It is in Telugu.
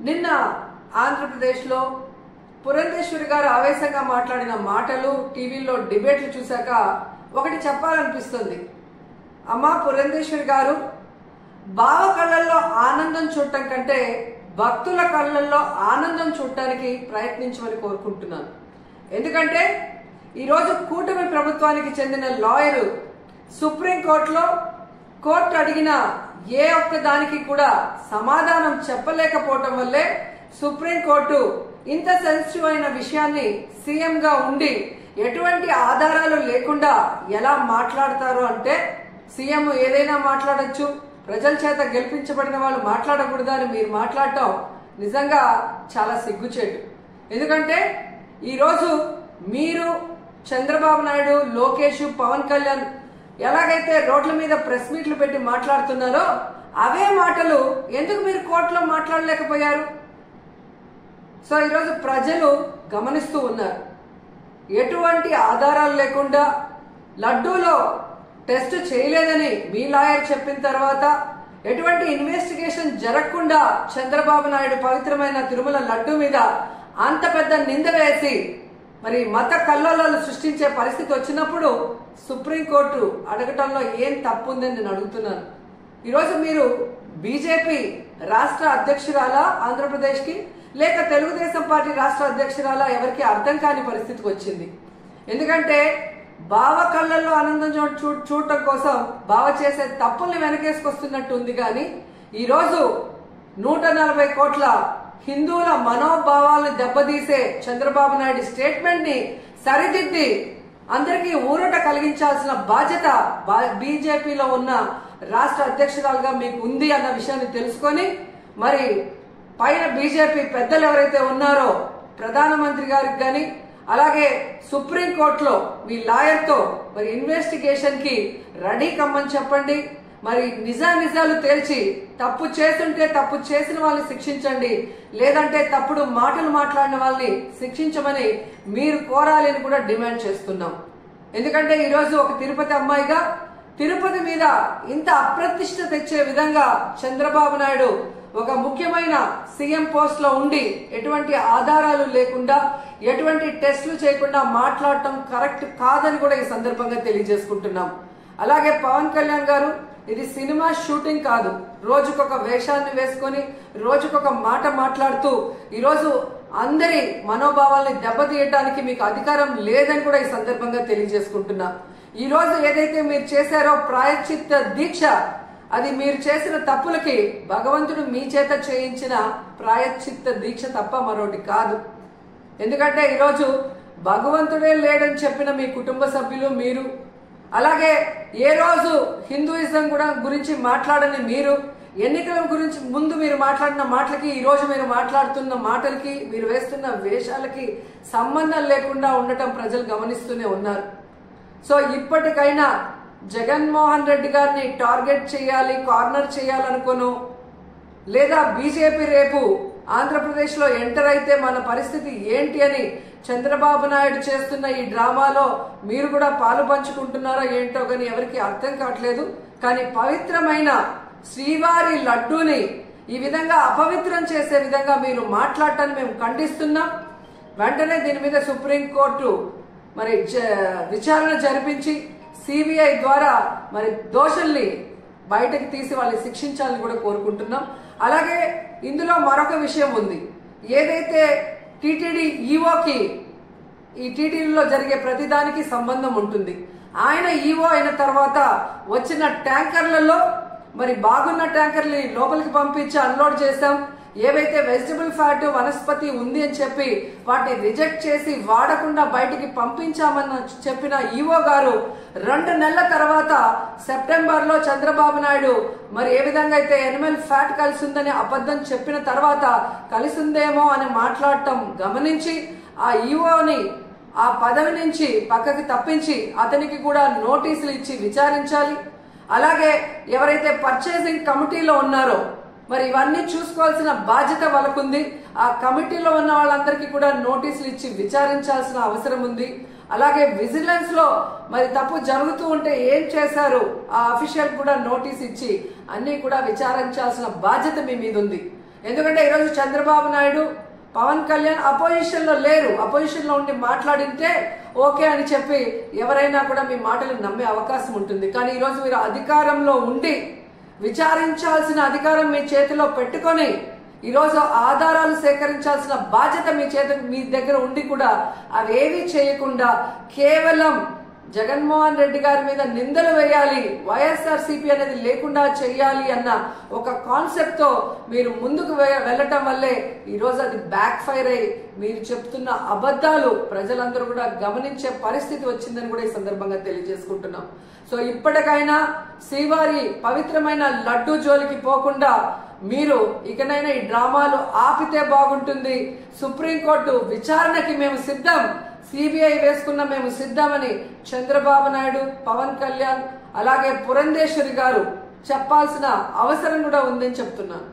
నిన్న ఆంధ్రప్రదేశ్లో పురంధేశ్వరి గారు ఆవేశంగా మాట్లాడిన మాటలు టీవీలో డిబేట్లు చూశాక ఒకటి చెప్పాలనిపిస్తుంది. అమ్మా పురంధేశ్వరి గారు, బావ కళ్ళల్లో ఆనందం చూడటం కంటే భక్తుల కళ్ళల్లో ఆనందం చూడటానికి ప్రయత్నించమని కోరుకుంటున్నాను. ఎందుకంటే ఈరోజు కూటమి ప్రభుత్వానికి చెందిన లాయరు సుప్రీంకోర్టులో కోర్టు అడిగిన ఏ ఒక్క దానికి కూడా సమాధానం చెప్పలేకపోవటం వల్లే సుప్రీంకోర్టు ఇంత సెన్సిటివ్ అయిన విషయాన్ని సీఎం గా ఉండి ఎటువంటి ఆధారాలు లేకుండా ఎలా మాట్లాడతారు అంటే, సీఎం ఏదైనా మాట్లాడొచ్చు, ప్రజల చేత గెలిపించబడిన వాళ్ళు మాట్లాడకూడదా అని మీరు మాట్లాడటం నిజంగా చాలా సిగ్గుచేటు. ఎందుకంటే ఈరోజు మీరు చంద్రబాబు నాయుడు, లోకేష్, పవన్ కళ్యాణ్ ఎలాగైతే రోడ్ల మీద ప్రెస్ మీట్లు పెట్టి మాట్లాడుతున్నారో అవే మాటలు ఎందుకు మీరు కోర్టులో మాట్లాడలేకపోయారు? సో ఈరోజు ప్రజలు గమనిస్తూ ఉన్నారు. ఎటువంటి ఆధారాలు లేకుండా లడ్డూలో టెస్ట్ చేయలేదని మీ లాయర్ చెప్పిన తర్వాత, ఎటువంటి ఇన్వెస్టిగేషన్ జరగకుండా చంద్రబాబు నాయుడు పవిత్రమైన తిరుమల లడ్డూ మీద అంత పెద్ద నింద వేసి మరి మత కల్లోలాలు సృష్టించే పరిస్థితి వచ్చినప్పుడు సుప్రీంకోర్టు అడగటంలో ఏం తప్పు ఉందని నేను అడుగుతున్నాను. ఈరోజు మీరు బీజేపీ రాష్ట్ర అధ్యక్షురాలా ఆంధ్రప్రదేశ్కి, లేక తెలుగుదేశం పార్టీ రాష్ట్ర అధ్యక్షురాలా, ఎవరికి అర్థం కాని పరిస్థితికి వచ్చింది. ఎందుకంటే బావ కళ్ళల్లో ఆనందం చూడటం కోసం బావ చేసే తప్పుల్ని వెనకేసుకొస్తున్నట్టు ఉంది. కానీ ఈరోజు 140 కోట్ల హిందువుల మనోభావాలను దెబ్బతీసే చంద్రబాబు నాయుడు స్టేట్మెంట్ ని సరిదిద్ది అందరికీ ఊరట కలిగించాల్సిన బాధ్యత బీజేపీలో ఉన్న రాష్ట్ర అధ్యక్షురాలుగా మీకు ఉంది అన్న విషయాన్ని తెలుసుకొని, మరి పైన బీజేపీ పెద్దలు ఎవరైతే ఉన్నారో ప్రధానమంత్రి గారికి కానీ, అలాగే సుప్రీంకోర్టులో మీ లాయర్ తో మరి ఇన్వెస్టిగేషన్ కి రెడీ కమ్మని చెప్పండి. మరి నిజాలు తేల్చి తప్పు చేస్తుంటే తప్పు చేసిన వాళ్ళని శిక్షించండి, లేదంటే తప్పుడు మాటలు మాట్లాడిన వాళ్ళని శిక్షించమని మీరు కోరాలి అని కూడా డిమాండ్ చేస్తున్నాం. ఎందుకంటే ఈరోజు ఒక తిరుపతి అమ్మాయిగా తిరుపతి మీద ఇంత అప్రతిష్ట తెచ్చే విధంగా చంద్రబాబు నాయుడు ఒక ముఖ్యమైన సీఎం పోస్ట్ లో ఉండి ఎటువంటి ఆధారాలు లేకుండా, ఎటువంటి టెస్టులు చేయకుండా మాట్లాడటం కరెక్ట్ కాదని కూడా ఈ సందర్భంగా తెలియజేసుకుంటున్నాం. అలాగే పవన్ కళ్యాణ్ గారు, ఇది సినిమా షూటింగ్ కాదు. రోజుకొక వేషాన్ని వేసుకొని రోజుకొక మాట మాట్లాడుతూ ఈరోజు అందరి మనోభావాల్ని దెబ్బతీయటానికి మీకు అధికారం లేదని కూడా ఈ సందర్భంగా తెలియజేసుకుంటున్నా. ఈ రోజు ఏదైతే మీరు చేశారో ప్రాయశ్చిత్త దీక్ష, అది మీరు చేసిన తప్పులకి భగవంతుడు మీ చేత చేయించిన ప్రాయశ్చిత్త దీక్ష తప్ప మరొకటి కాదు. ఎందుకంటే ఈరోజు భగవంతుడే లేడని చెప్పిన మీ కుటుంబ సభ్యులు మీరు, అలాగే ఏ రోజు హిందూయిజం కూడా గురించి మాట్లాడని మీరు, ఎన్నికల గురించి ముందు మీరు మాట్లాడిన మాటలకి ఈ రోజు మీరు మాట్లాడుతున్న మాటలకి, మీరు వేస్తున్న వేషాలకి సంబంధం లేకుండా ఉండటం ప్రజలు గమనిస్తూనే ఉన్నారు. సో ఇప్పటికైనా జగన్మోహన్ రెడ్డి గారిని టార్గెట్ చేయాలి, కార్నర్ చేయాలనుకోను, లేదా బీజేపీ రేపు ఆంధ్రప్రదేశ్ లో ఎంటర్ అయితే మన పరిస్థితి ఏంటి అని చంద్రబాబు నాయుడు చేస్తున్న ఈ డ్రామాలో మీరు కూడా పాలు పంచుకుంటున్నారో ఏంటో కానీ ఎవరికి అర్థం కావట్లేదు. కానీ పవిత్రమైన శ్రీవారి లడ్డూని ఈ విధంగా అపవిత్రం చేసే విధంగా మీరు మాట్లాడటాన్ని మేము ఖండిస్తున్నాం. వెంటనే దీని మీద సుప్రీంకోర్టు మరి విచారణ జరిపించి సిబిఐ ద్వారా మరి దోషుల్ని బయటకు తీసి వాళ్ళని శిక్షించాలని కూడా కోరుకుంటున్నాం. అలాగే ఇందులో మరొక విషయం ఉంది. ఏదైతే టీటీడీ ఈఓకి ఈ టీటీడీలో జరిగే ప్రతిదానికి సంబంధం ఉంటుంది. ఆయన ఈఓ అయిన తర్వాత వచ్చిన ట్యాంకర్లలో మరి బాగున్న ట్యాంకర్ని లోపలికి పంపించి అన్లోడ్ చేశాం. ఏవైతే వెజిటబుల్ ఫ్యాట్ వనస్పతి ఉంది అని చెప్పి వాటిని రిజెక్ట్ చేసి వాడకుండా బయటికి పంపించామని చెప్పిన ఈఓ గారు 2 నెలల తర్వాత సెప్టెంబర్ లో చంద్రబాబు నాయుడు మరి ఏ విధంగా అయితే ఎనిమల్ ఫ్యాట్ కలిసి ఉందని అబద్ధం చెప్పిన తర్వాత కలిసిందేమో అని మాట్లాడటం గమనించి ఆ ఈఓని ఆ పదవి నుంచి పక్కకి తప్పించి అతనికి కూడా నోటీసులు ఇచ్చి విచారించాలి. అలాగే ఎవరైతే పర్చేసింగ్ కమిటీలో ఉన్నారో మరి ఇవన్నీ చూసుకోవాల్సిన బాధ్యత వాళ్ళకుంది. ఆ కమిటీలో ఉన్న వాళ్ళందరికీ కూడా నోటీసులు ఇచ్చి విచారించాల్సిన అవసరం ఉంది. అలాగే విజిలెన్స్ లో మరి తప్పు జరుగుతూ ఉంటే ఏం చేశారు ఆ అఫీషియల్ కూడా నోటీస్ ఇచ్చి అన్ని కూడా విచారించాల్సిన బాధ్యత మీ మీద ఉంది. ఎందుకంటే ఈరోజు చంద్రబాబు నాయుడు, పవన్ కళ్యాణ్ అపోజిషన్ లో లేరు. అపోజిషన్ లో ఉండి మాట్లాడితే ఓకే అని చెప్పి ఎవరైనా కూడా మీ మాటలు నమ్మే అవకాశం ఉంటుంది. కానీ ఈరోజు మీరు అధికారంలో ఉండి విచారించాల్సిన అధికారం మీ చేతిలో పెట్టుకొని ఈరోజు ఆధారాలు సేకరించాల్సిన బాధ్యత మీ దగ్గర ఉండి కూడా అవేవి చేయకుండా కేవలం జగన్మోహన్ రెడ్డి గారి మీద నిందలు వేయాలి, వైఎస్ఆర్సీపీ అనేది లేకుండా చేయాలి అన్న ఒక కాన్సెప్ట్ తో మీరు ముందుకు వెళ్ళటం వల్లే ఈరోజు అది బ్యాక్ ఫైర్ అయ్యి మీరు చెప్తున్న అబద్ధాలు ప్రజలందరూ కూడా గమనించే పరిస్థితి వచ్చిందని కూడా ఈ సందర్భంగా తెలియజేసుకుంటున్నాం. సో ఇప్పటికైనా శ్రీవారి పవిత్రమైన లడ్డు జోలికి పోకుండా మీరు ఇకనైనా ఈ డ్రామాలు ఆపితే బాగుంటుంది. సుప్రీంకోర్టు విచారణకి మేము సిద్ధం, సిబిఐ వేసుకున్న మేము సిద్ధమని చంద్రబాబు నాయుడు, పవన్ కళ్యాణ్ అలాగే పురంధేశ్వరి గారు చెప్పాల్సిన అవసరం కూడా ఉందని చెప్తున్నాను.